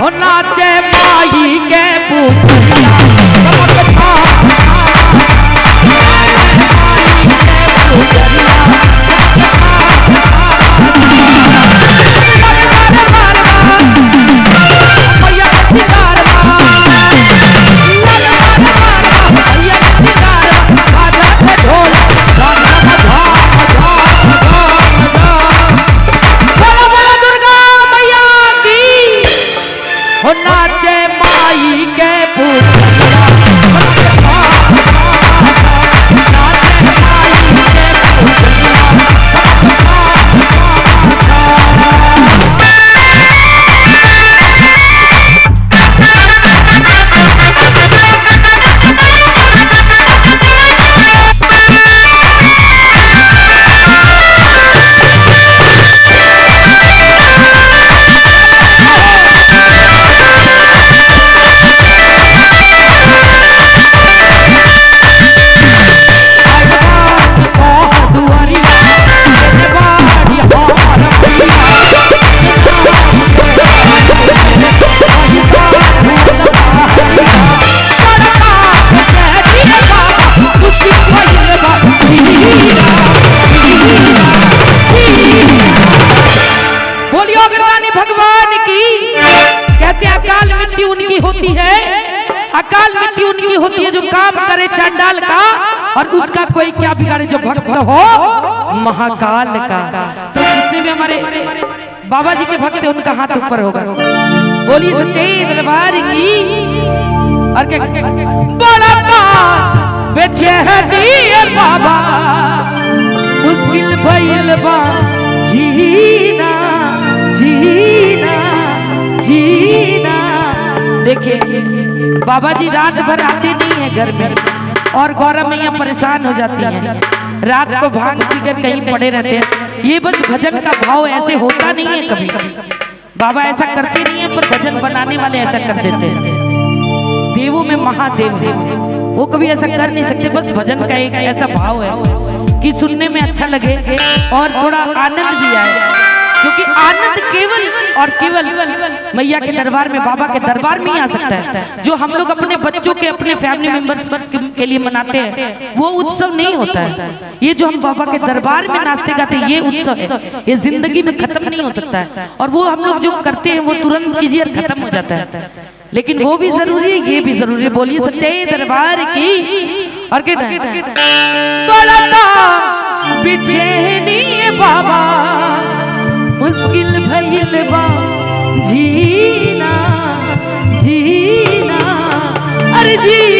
हो नाचे माई के पूछिया जो काम करे चांडाल का और उसका कोई क्या बिगाड़े जो भक्त हो महाकाल का। तो जितने भी हमारे बाबा जी के भक्त हैं उनका हाथ ऊपर होगा। बोलिए सच्चे दरबार की। और क्या बड़ा बेचैनी बाबा मुश्किल भइल बा जीना जीना जीना। देखिए बाबा जी रात भर आते नहीं है घर में और गौरव मैया परेशान हो जाती है। रात को भांग पीकर कहीं पड़े रहते हैं। ये बस भजन का भाव ऐसे होता नहीं है कभी कभी। बाबा ऐसा करते नहीं है पर भजन बनाने वाले ऐसा कर देते हैं। देवों में महादेव है, वो कभी ऐसा कर नहीं सकते। बस भजन का एक ऐसा भाव है कि सुनने में अच्छा लगे और थोड़ा आनंद भी आए, क्योंकि आनंद केवल और केवल मैया के दरबार में, बाबा के दरबार में ही आ सकता है। जो हम लोग अपने बच्चों के, अपने फैमिली मेंबर्स के लिए मनाते हैं वो उत्सव नहीं होता है। ये जो हम बाबा के दरबार में नाचते गाते ये उत्सव है, ये जिंदगी में खत्म नहीं हो सकता है। और वो हम लोग जो करते हैं वो तुरंत कीजिए और खत्म हो जाता है, लेकिन वो भी जरूरी है, ये भी जरूरी है। बोलिए सच्चे दरबार की। और क्या बाबा मुश्किल भइल बा जीना जीना अरे जी